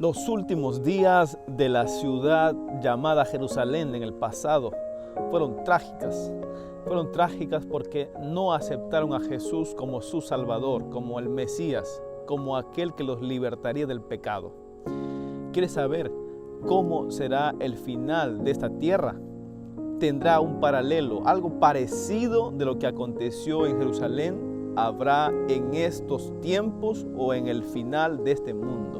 Los últimos días de la ciudad llamada Jerusalén en el pasado fueron trágicas. Fueron trágicas porque no aceptaron a Jesús como su Salvador, como el Mesías, como aquel que los libertaría del pecado. ¿Quieres saber cómo será el final de esta tierra? Tendrá un paralelo, algo parecido de lo que aconteció en Jerusalén, habrá en estos tiempos o en el final de este mundo.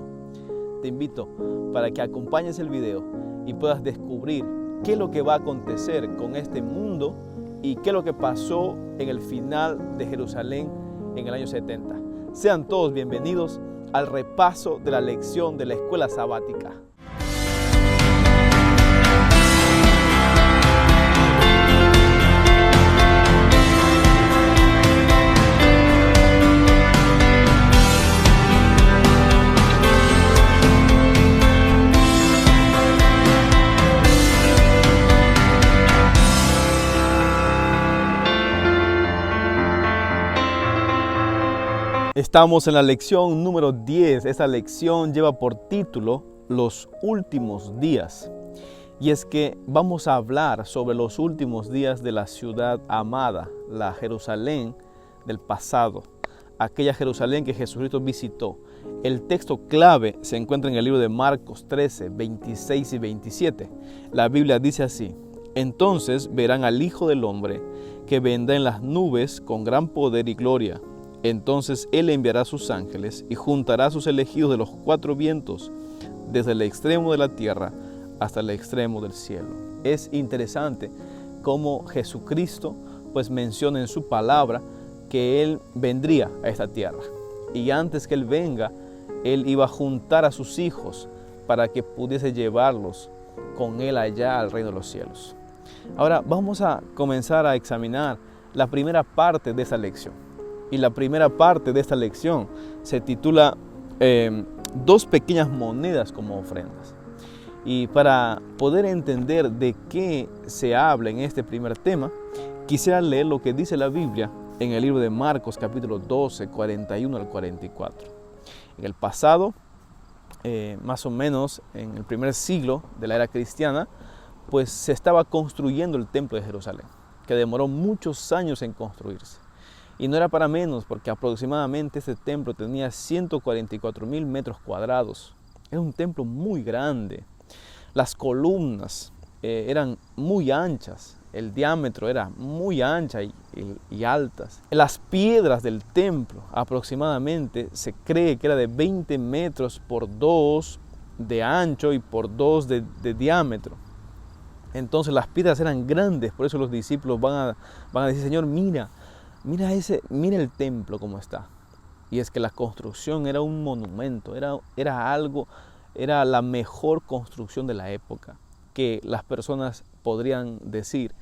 Te invito para que acompañes el video y puedas descubrir qué es lo que va a acontecer con este mundo y qué es lo que pasó en el final de Jerusalén en el año 70. Sean todos bienvenidos al repaso de la lección de la escuela sabática. Estamos en la lección número 10. Esta lección lleva por título Los últimos días. Y es que vamos a hablar sobre los últimos días de la ciudad amada, la Jerusalén del pasado, aquella Jerusalén que Jesucristo visitó. El texto clave se encuentra en el libro de Marcos 13, 26 y 27. La Biblia dice así: Entonces verán al Hijo del Hombre que vendrá en las nubes con gran poder y gloria. Entonces Él enviará a sus ángeles y juntará a sus elegidos de los cuatro vientos, desde el extremo de la tierra hasta el extremo del cielo. Es interesante cómo Jesucristo menciona en su palabra que Él vendría a esta tierra. Y antes que Él venga, Él iba a juntar a sus hijos para que pudiese llevarlos con Él allá al reino de los cielos. Ahora vamos a comenzar a examinar la primera parte de esta lección. Y la primera parte de esta lección se titula Dos pequeñas monedas como ofrendas. Y para poder entender de qué se habla en este primer tema, quisiera leer lo que dice la Biblia en el libro de Marcos capítulo 12, 41 al 44. En el pasado, más o menos en el primer siglo de la era cristiana, se estaba construyendo el templo de Jerusalén, que demoró muchos años en construirse. Y no era para menos, porque aproximadamente este templo tenía 144,000 metros cuadrados. Era un templo muy grande. Las columnas eran muy anchas, el diámetro era muy ancha y altas. Las piedras del templo aproximadamente se cree que era de 20 metros por 2 de ancho y por 2 de diámetro. Entonces las piedras eran grandes, por eso los discípulos van a decir: Señor, mira el templo como está. Y es que la construcción era un monumento, era la mejor construcción de la época, que las personas podrían decir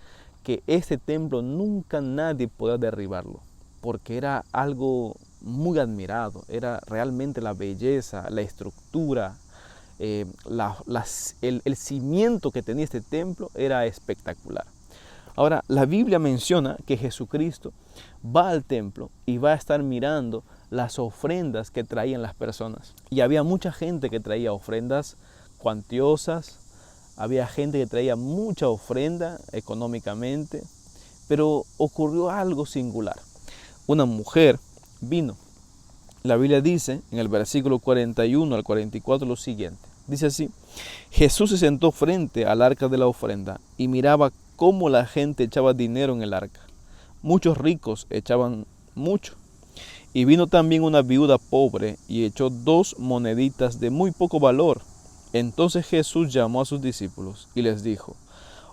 que este templo nunca nadie podrá derribarlo, porque era algo muy admirado, era realmente la belleza, la estructura, el cimiento que tenía este templo era espectacular. Ahora, la Biblia menciona que Jesucristo va al templo y va a estar mirando las ofrendas que traían las personas. Y había mucha gente que traía ofrendas cuantiosas, había gente que traía mucha ofrenda económicamente, pero ocurrió algo singular. Una mujer vino. La Biblia dice en el versículo 41 al 44 lo siguiente. Dice así: Jesús se sentó frente al arca de la ofrenda y miraba cómo la gente echaba dinero en el arca. Muchos ricos echaban mucho. Y vino también una viuda pobre y echó 2 moneditas de muy poco valor. Entonces Jesús llamó a sus discípulos y les dijo: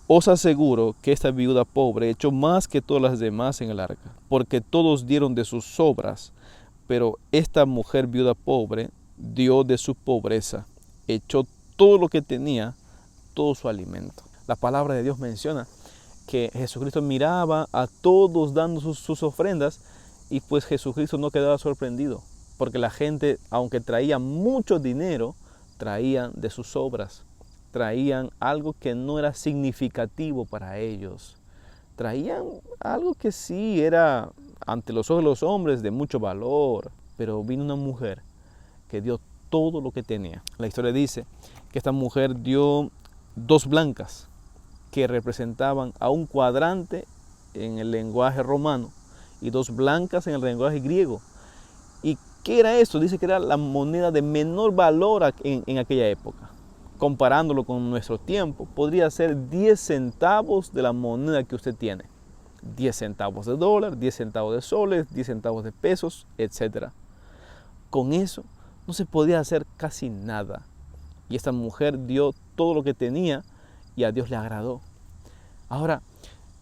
Os aseguro que esta viuda pobre echó más que todas las demás en el arca, porque todos dieron de sus sobras, pero esta mujer viuda pobre dio de su pobreza, echó todo lo que tenía, todo su alimento. La palabra de Dios menciona que Jesucristo miraba a todos dando sus ofrendas y Jesucristo no quedaba sorprendido, porque la gente, aunque traía mucho dinero, traían de sus obras, traían algo que no era significativo para ellos, traían algo que sí era ante los ojos de los hombres de mucho valor, pero vino una mujer que dio todo lo que tenía. La historia dice que esta mujer dio 2 blancas que representaban a un cuadrante en el lenguaje romano y 2 blancas en el lenguaje griego. ¿Y qué era eso? Dice que era la moneda de menor valor en aquella época. Comparándolo con nuestro tiempo, podría ser 10 centavos de la moneda que usted tiene. 10 centavos de dólar, 10 centavos de soles, 10 centavos de pesos, etc. Con eso no se podía hacer casi nada. Y esta mujer dio todo lo que tenía y a Dios le agradó. Ahora,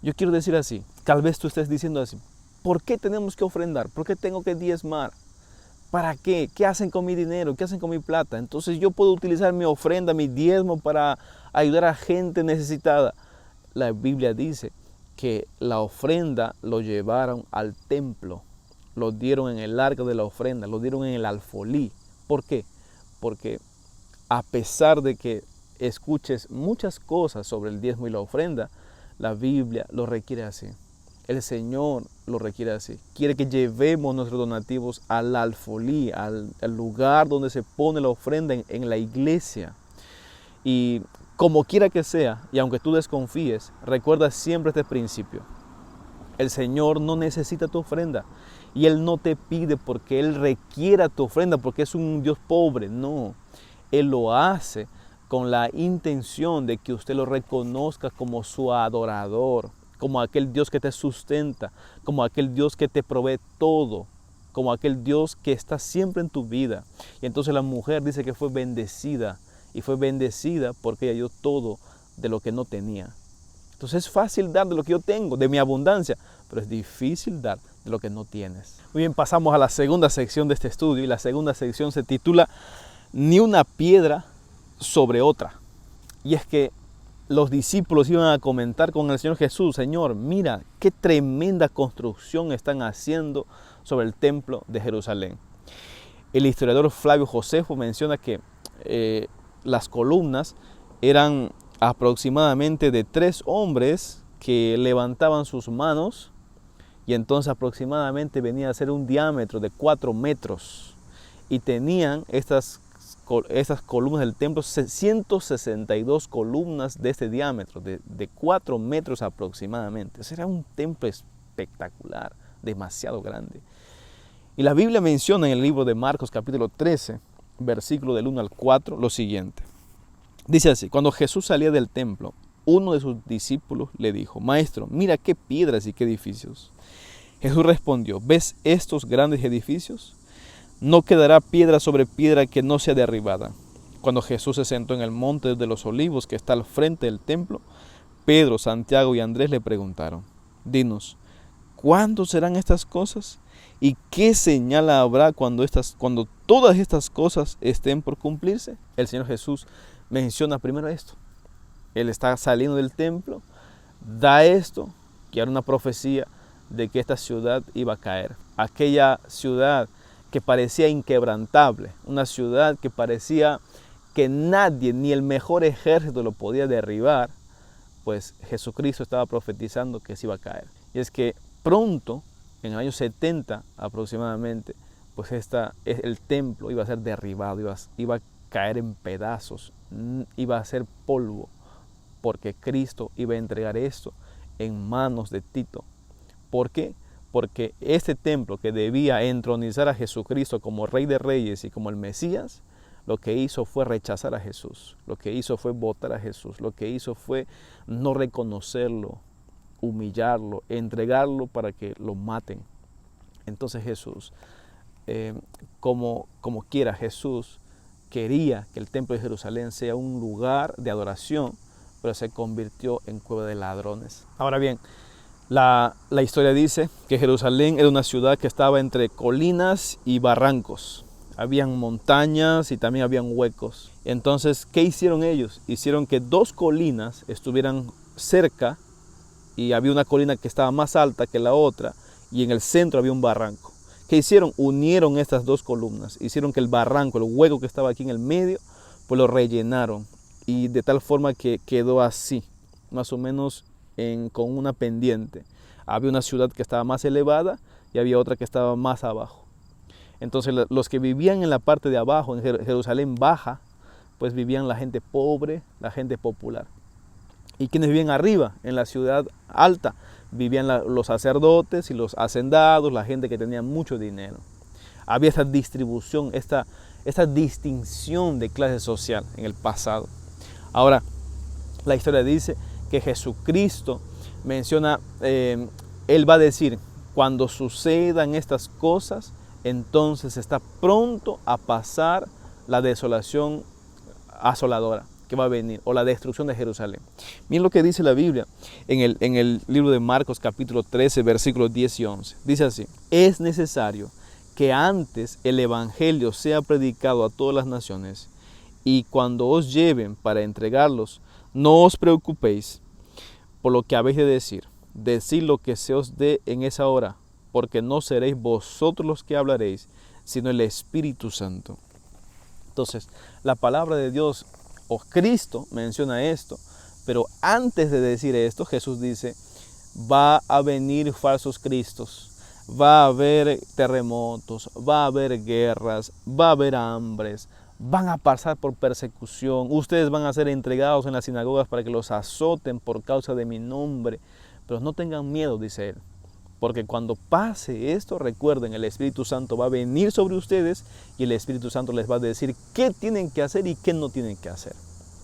yo quiero decir así, tal vez tú estés diciendo así, ¿por qué tenemos que ofrendar? ¿Por qué tengo que diezmar? ¿Para qué? ¿Qué hacen con mi dinero? ¿Qué hacen con mi plata? Entonces yo puedo utilizar mi ofrenda, mi diezmo para ayudar a gente necesitada. La Biblia dice que la ofrenda lo llevaron al templo, lo dieron en el arca de la ofrenda, lo dieron en el alfolí. ¿Por qué? Porque a pesar de que escuches muchas cosas sobre el diezmo y la ofrenda, la Biblia lo requiere así. El Señor lo requiere así. Quiere que llevemos nuestros donativos al alfolí, al lugar donde se pone la ofrenda en la iglesia. Y como quiera que sea, y aunque tú desconfíes, recuerda siempre este principio. El Señor no necesita tu ofrenda y Él no te pide porque Él requiera tu ofrenda, porque es un Dios pobre. No, Él lo hace con la intención de que usted lo reconozca como su adorador, como aquel Dios que te sustenta, como aquel Dios que te provee todo, como aquel Dios que está siempre en tu vida. Y entonces la mujer dice que fue bendecida, y fue bendecida porque ella dio todo de lo que no tenía. Entonces es fácil dar de lo que yo tengo, de mi abundancia, pero es difícil dar de lo que no tienes. Muy bien, pasamos a la segunda sección de este estudio, y la segunda sección se titula Ni una piedra sobre otra. Y es que los discípulos iban a comentar con el Señor Jesús: Señor, mira qué tremenda construcción están haciendo sobre el templo de Jerusalén. El historiador Flavio Josefo menciona que las columnas eran aproximadamente de 3 hombres que levantaban sus manos, y entonces aproximadamente venía a ser un diámetro de 4 metros, y tenían estas columnas del templo, 162 columnas de este diámetro, de 4 metros aproximadamente. Ese era un templo espectacular, demasiado grande. Y la Biblia menciona en el libro de Marcos capítulo 13, versículo del 1 al 4, lo siguiente. Dice así: cuando Jesús salía del templo, uno de sus discípulos le dijo: Maestro, mira qué piedras y qué edificios. Jesús respondió: ¿ves estos grandes edificios? No quedará piedra sobre piedra que no sea derribada. Cuando Jesús se sentó en el monte de los olivos que está al frente del templo, Pedro, Santiago y Andrés le preguntaron: Dinos, ¿cuándo serán estas cosas? ¿Y qué señal habrá cuando todas estas cosas estén por cumplirse? El Señor Jesús menciona primero esto. Él está saliendo del templo, da esto, que era una profecía de que esta ciudad iba a caer. Aquella ciudad que parecía inquebrantable, una ciudad que parecía que nadie, ni el mejor ejército lo podía derribar, pues Jesucristo estaba profetizando que se iba a caer. Y es que pronto, en el año 70 aproximadamente, pues el templo iba a ser derribado, iba a caer en pedazos, iba a ser polvo, porque Cristo iba a entregar esto en manos de Tito. ¿Por qué? Porque este templo que debía entronizar a Jesucristo como Rey de Reyes y como el Mesías, lo que hizo fue rechazar a Jesús, lo que hizo fue votar a Jesús, lo que hizo fue no reconocerlo, humillarlo, entregarlo para que lo maten. Entonces Jesús, como quiera, Jesús quería que el templo de Jerusalén sea un lugar de adoración, pero se convirtió en cueva de ladrones. Ahora bien, la historia dice que Jerusalén era una ciudad que estaba entre colinas y barrancos. Habían montañas y también habían huecos. Entonces, ¿qué hicieron ellos? Hicieron que 2 colinas estuvieran cerca, y había una colina que estaba más alta que la otra, y en el centro había un barranco. ¿Qué hicieron? Unieron estas 2 columnas, hicieron que el barranco, el hueco que estaba aquí en el medio, pues lo rellenaron, y de tal forma que quedó así, más o menos con una pendiente. Había una ciudad que estaba más elevada y había otra que estaba más abajo. Entonces los que vivían en la parte de abajo, en Jerusalén baja, pues vivían la gente pobre, la gente popular. Y quienes vivían arriba, en la ciudad alta, vivían los sacerdotes y los hacendados, la gente que tenía mucho dinero. Había esta distribución, esta distinción de clase social en el pasado. Ahora, la historia dice que Jesucristo menciona, Él va a decir, cuando sucedan estas cosas, entonces está pronto a pasar la desolación asoladora que va a venir, o la destrucción de Jerusalén. Miren lo que dice la Biblia en el libro de Marcos capítulo 13, versículos 10 y 11. Dice así: es necesario que antes el evangelio sea predicado a todas las naciones, y cuando os lleven para entregarlos, no os preocupéis por lo que habéis de decir. Decid lo que se os dé en esa hora, porque no seréis vosotros los que hablaréis, sino el Espíritu Santo. Entonces, la palabra de Dios, o Cristo, menciona esto, pero antes de decir esto, Jesús dice, va a venir falsos cristos, va a haber terremotos, va a haber guerras, va a haber hambres, van a pasar por persecución, ustedes van a ser entregados en las sinagogas para que los azoten por causa de mi nombre, pero no tengan miedo, dice él. Porque cuando pase esto, recuerden, el Espíritu Santo va a venir sobre ustedes y el Espíritu Santo les va a decir qué tienen que hacer y qué no tienen que hacer.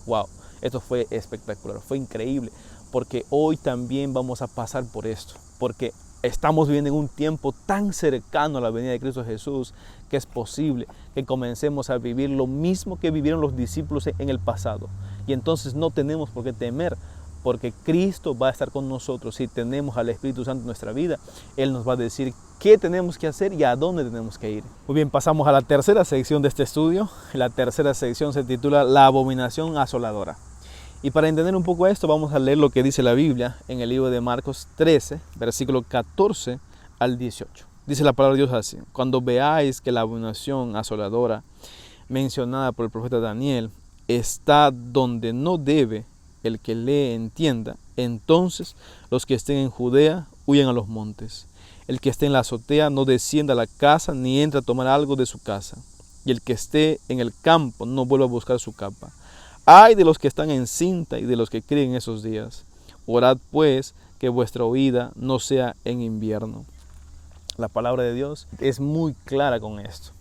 ¡Wow! Esto fue espectacular, fue increíble, porque hoy también vamos a pasar por esto, porque estamos viviendo en un tiempo tan cercano a la venida de Cristo Jesús que es posible que comencemos a vivir lo mismo que vivieron los discípulos en el pasado. Y entonces no tenemos por qué temer, porque Cristo va a estar con nosotros. Si tenemos al Espíritu Santo en nuestra vida, Él nos va a decir qué tenemos que hacer y a dónde tenemos que ir. Muy bien, pasamos a la tercera sección de este estudio. La tercera sección se titula La abominación asoladora. Y para entender un poco esto, vamos a leer lo que dice la Biblia en el libro de Marcos 13, versículo 14 al 18. Dice la palabra de Dios así: cuando veáis que la abominación asoladora mencionada por el profeta Daniel está donde no debe, el que lee entienda, entonces los que estén en Judea huyan a los montes. El que esté en la azotea no descienda a la casa ni entre a tomar algo de su casa. Y el que esté en el campo no vuelva a buscar su capa. Ay de los que están en cinta y de los que críen esos días. Orad pues que vuestra huida no sea en invierno. La palabra de Dios es muy clara con esto.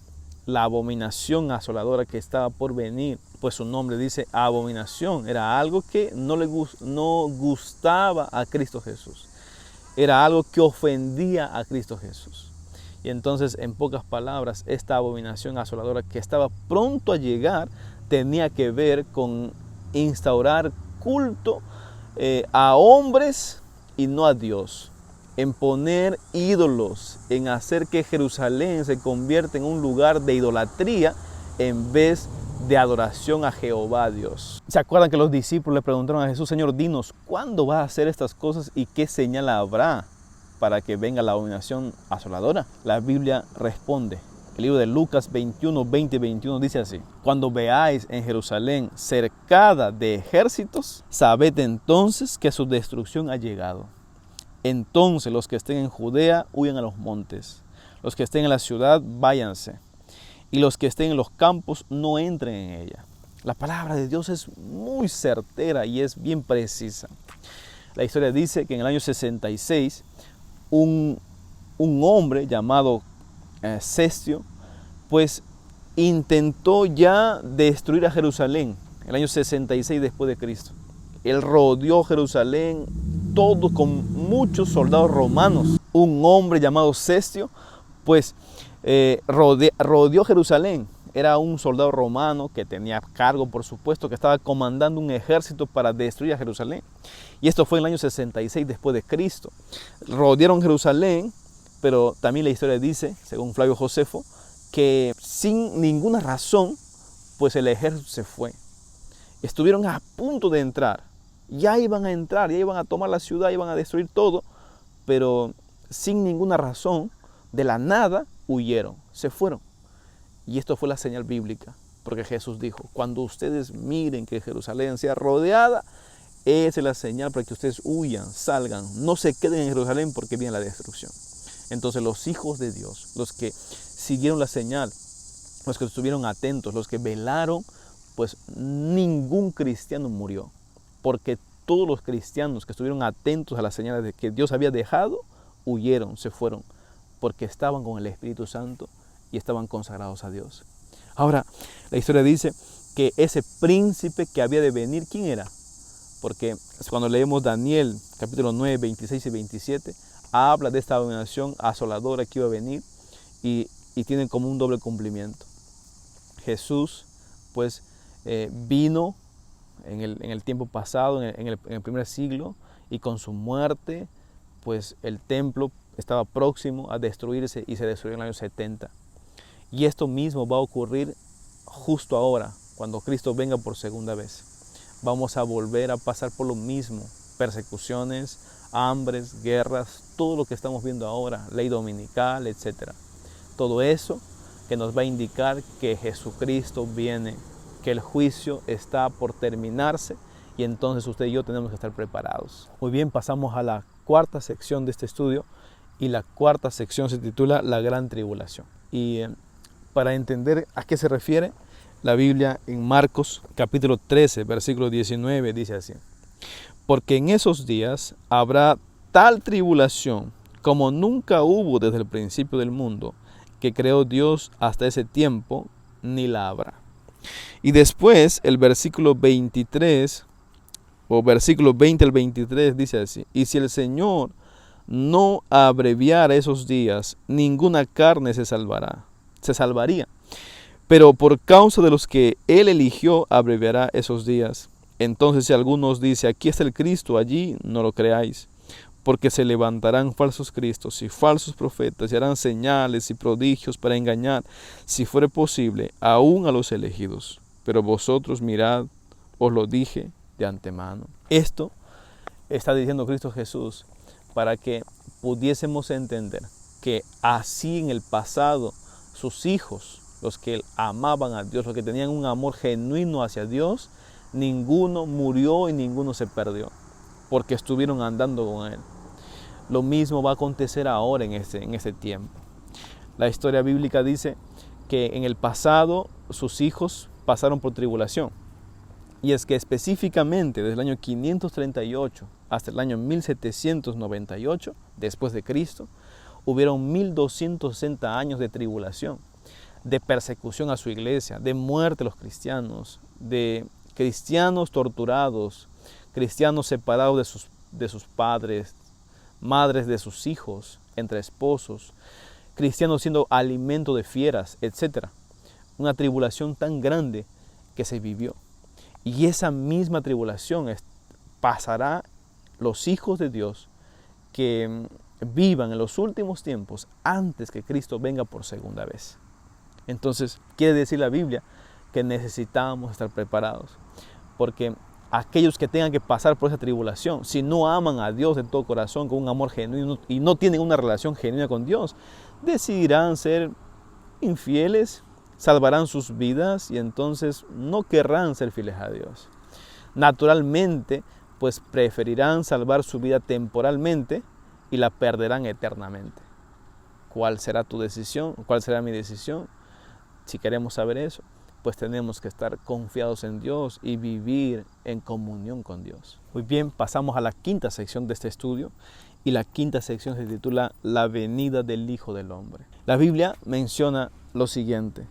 La abominación asoladora que estaba por venir, pues su nombre dice abominación, era algo que no gustaba a Cristo Jesús, era algo que ofendía a Cristo Jesús. Y entonces, en pocas palabras, esta abominación asoladora que estaba pronto a llegar tenía que ver con instaurar culto a hombres y no a Dios, en poner ídolos, en hacer que Jerusalén se convierta en un lugar de idolatría en vez de adoración a Jehová Dios. ¿Se acuerdan que los discípulos le preguntaron a Jesús: Señor, dinos, ¿cuándo vas a hacer estas cosas y qué señal habrá para que venga la abominación asoladora? La Biblia responde. El libro de Lucas 21, 20 y 21 dice así: cuando veáis en Jerusalén cercada de ejércitos, sabed entonces que su destrucción ha llegado. Entonces los que estén en Judea huyan a los montes, los que estén en la ciudad váyanse, y los que estén en los campos no entren en ella. La palabra de Dios es muy certera y es bien precisa. La historia dice que en el año 66 un hombre llamado Cestio pues intentó ya destruir a Jerusalén en el año 66 después de Cristo. Él rodeó Jerusalén todo con muchos soldados romanos. Un hombre llamado Cestio pues rodeó Jerusalén. Era un soldado romano que tenía cargo, por supuesto, que estaba comandando un ejército para destruir a Jerusalén. Y esto fue en el año 66 después de Cristo. Rodearon Jerusalén, pero también la historia dice, según Flavio Josefo, que sin ninguna razón, pues el ejército se fue. Estuvieron a punto de entrar. Ya iban a entrar, ya iban a tomar la ciudad, iban a destruir todo, pero sin ninguna razón, de la nada, huyeron, se fueron. Y esto fue la señal bíblica, porque Jesús dijo: cuando ustedes miren que Jerusalén sea rodeada, esa es la señal para que ustedes huyan, salgan, no se queden en Jerusalén porque viene la destrucción. Entonces los hijos de Dios, los que siguieron la señal, los que estuvieron atentos, los que velaron, pues ningún cristiano murió, porque todos los cristianos que estuvieron atentos a las señales de que Dios había dejado, huyeron, se fueron, porque estaban con el Espíritu Santo y estaban consagrados a Dios. Ahora, la historia dice que ese príncipe que había de venir, ¿quién era? Porque cuando leemos Daniel, capítulo 9, 26 y 27, habla de esta abominación asoladora que iba a venir y tiene como un doble cumplimiento. Jesús, pues, vino en el tiempo pasado, en el primer siglo, y con su muerte, pues el templo estaba próximo a destruirse y se destruyó en el año 70. Y esto mismo va a ocurrir justo ahora, cuando Cristo venga por segunda vez. Vamos a volver a pasar por lo mismo, persecuciones, hambres, guerras, todo lo que estamos viendo ahora, ley dominical, etc. Todo eso que nos va a indicar que Jesucristo viene, que el juicio está por terminarse y entonces usted y yo tenemos que estar preparados. Muy bien, pasamos a la cuarta sección de este estudio y la cuarta sección se titula La Gran Tribulación. Y para entender a qué se refiere, la Biblia en Marcos capítulo 13, versículo 19 dice así: porque en esos días habrá tal tribulación como nunca hubo desde el principio del mundo, que creó Dios hasta ese tiempo, ni la habrá. Y después el versículo 23, o versículo 20 al 23 dice así: y si el Señor no abreviara esos días, ninguna carne se salvaría. Pero por causa de los que Él eligió, abreviará esos días. Entonces si alguno os dice, aquí está el Cristo, allí no lo creáis, porque se levantarán falsos cristos y falsos profetas y harán señales y prodigios para engañar, si fuere posible, aún a los elegidos. Pero vosotros mirad, os lo dije de antemano. Esto está diciendo Cristo Jesús para que pudiésemos entender que así en el pasado sus hijos, los que amaban a Dios, los que tenían un amor genuino hacia Dios, ninguno murió y ninguno se perdió, porque estuvieron andando con Él. Lo mismo va a acontecer ahora en este tiempo. La historia bíblica dice que en el pasado sus hijos pasaron por tribulación. Y es que específicamente desde el año 538 hasta el año 1798, después de Cristo, hubieron 1260 años de tribulación, de persecución a su iglesia, de muerte a los cristianos, de cristianos torturados, cristianos separados de sus padres, madres de sus hijos, entre esposos, cristianos siendo alimento de fieras, etc. Una tribulación tan grande que se vivió. Y esa misma tribulación pasará los hijos de Dios que vivan en los últimos tiempos antes que Cristo venga por segunda vez. Entonces, quiere decir la Biblia que necesitamos estar preparados, porque aquellos que tengan que pasar por esa tribulación, si no aman a Dios de todo corazón, con un amor genuino y no tienen una relación genuina con Dios, decidirán ser infieles, salvarán sus vidas y entonces no querrán ser fieles a Dios. Naturalmente, pues preferirán salvar su vida temporalmente y la perderán eternamente. ¿Cuál será tu decisión? ¿Cuál será mi decisión? Si queremos saber eso, pues tenemos que estar confiados en Dios y vivir en comunión con Dios. Muy bien, pasamos a la quinta sección de este estudio y la quinta sección se titula La venida del Hijo del Hombre. La Biblia menciona lo siguiente,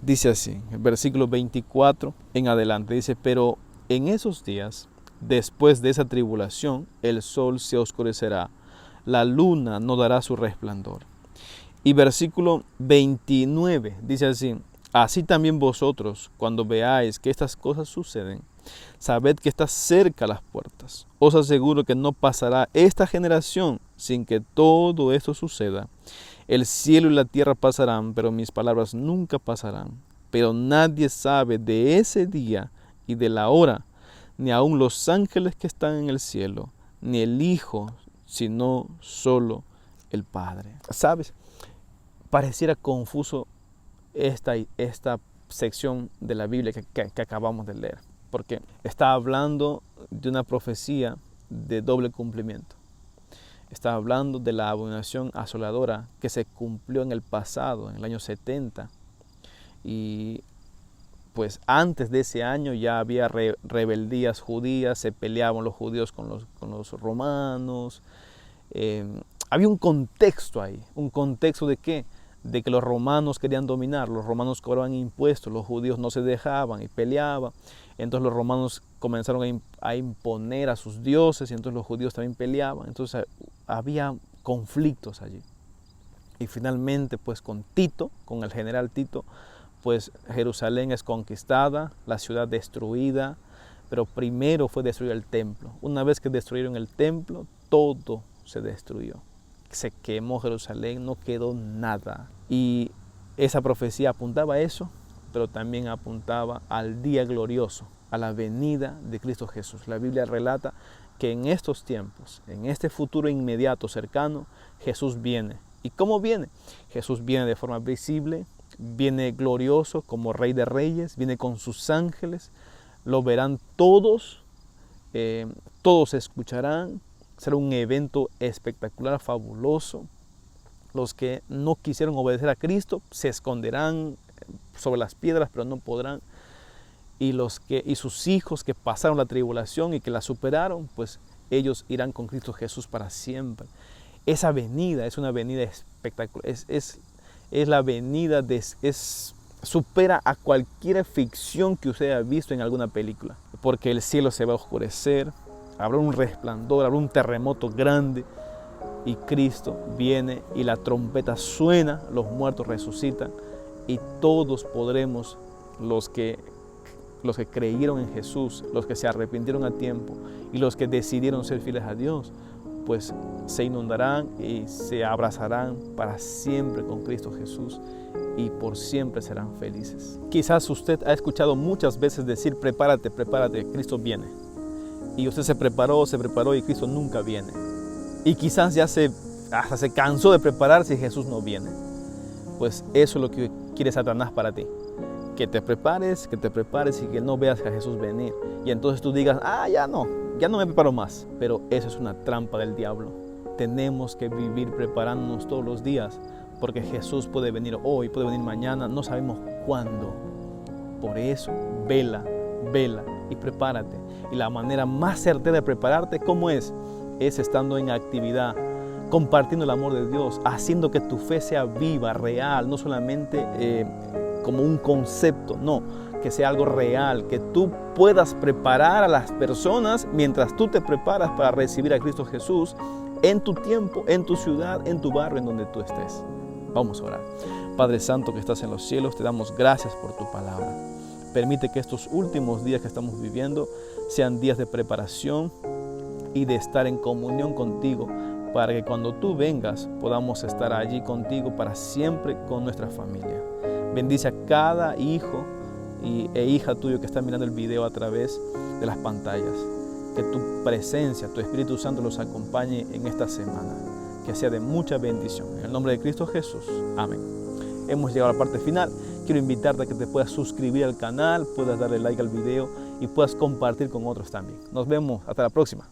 dice así, el versículo 24 en adelante, dice: pero en esos días, después de esa tribulación, el sol se oscurecerá, la luna no dará su resplandor. Y versículo 29 dice así: así también vosotros, cuando veáis que estas cosas suceden, sabed que está cerca las puertas. Os aseguro que no pasará esta generación sin que todo esto suceda. El cielo y la tierra pasarán, pero mis palabras nunca pasarán. Pero nadie sabe de ese día y de la hora, ni aun los ángeles que están en el cielo, ni el Hijo, sino solo el Padre. ¿Sabes? Pareciera confuso esta sección de la Biblia que acabamos de leer, porque está hablando de una profecía de doble cumplimiento. Está hablando de la abominación asoladora que se cumplió en el pasado, en el año 70. Y pues antes de ese año ya había rebeldías judías, se peleaban los judíos con los romanos. Había un contexto ahí. ¿Un contexto de qué? De que los romanos querían dominar, los romanos cobraban impuestos, los judíos no se dejaban y peleaban. Entonces los romanos comenzaron a imponer a sus dioses y entonces los judíos también peleaban. Entonces había conflictos allí. Y finalmente pues con Tito, con el general Tito, pues Jerusalén es conquistada, la ciudad destruida, pero primero fue destruido el templo. Una vez que destruyeron el templo, todo se destruyó. Se quemó Jerusalén, no quedó nada. Y esa profecía apuntaba a eso, pero también apuntaba al día glorioso, a la venida de Cristo Jesús. La Biblia relata que en estos tiempos, en este futuro inmediato, cercano, Jesús viene. ¿Y cómo viene? Jesús viene de forma visible, viene glorioso como Rey de Reyes, viene con sus ángeles, lo verán todos, todos escucharán. Será un evento espectacular, fabuloso. Los que no quisieron obedecer a Cristo se esconderán sobre las piedras, pero no podrán. Y sus hijos que pasaron la tribulación y que la superaron, pues ellos irán con Cristo Jesús para siempre. Esa venida es una venida espectacular. Es la venida, supera a cualquier ficción que usted haya visto en alguna película. Porque el cielo se va a oscurecer. Habrá un resplandor, habrá un terremoto grande y Cristo viene y la trompeta suena, los muertos resucitan y todos podremos, los que creyeron en Jesús, los que se arrepintieron a tiempo y los que decidieron ser fieles a Dios, pues se inundarán y se abrazarán para siempre con Cristo Jesús y por siempre serán felices. Quizás usted ha escuchado muchas veces decir, prepárate, prepárate, Cristo viene. Y usted se preparó y Cristo nunca viene. Y quizás hasta se cansó de prepararse y Jesús no viene. Pues eso es lo que quiere Satanás para ti. Que te prepares y que no veas a Jesús venir. Y entonces tú digas, ya no me preparo más. Pero eso es una trampa del diablo. Tenemos que vivir preparándonos todos los días. Porque Jesús puede venir hoy, puede venir mañana, no sabemos cuándo. Por eso, vela y prepárate. Y la manera más certera de prepararte, ¿cómo es? Es estando en actividad, compartiendo el amor de Dios, haciendo que tu fe sea viva, real, no solamente como un concepto, no, que sea algo real, que tú puedas preparar a las personas mientras tú te preparas para recibir a Cristo Jesús en tu tiempo, en tu ciudad, en tu barrio, en donde tú estés. Vamos a orar. Padre Santo que estás en los cielos, te damos gracias por tu palabra. Permite que estos últimos días que estamos viviendo sean días de preparación y de estar en comunión contigo para que cuando tú vengas podamos estar allí contigo para siempre con nuestra familia. Bendice a cada hijo e hija tuyo que está mirando el video a través de las pantallas. Que tu presencia, tu Espíritu Santo los acompañe en esta semana. Que sea de mucha bendición. En el nombre de Cristo Jesús. Amén. Hemos llegado a la parte final. Quiero invitarte a que te puedas suscribir al canal, puedas darle like al video y puedas compartir con otros también. Nos vemos hasta la próxima.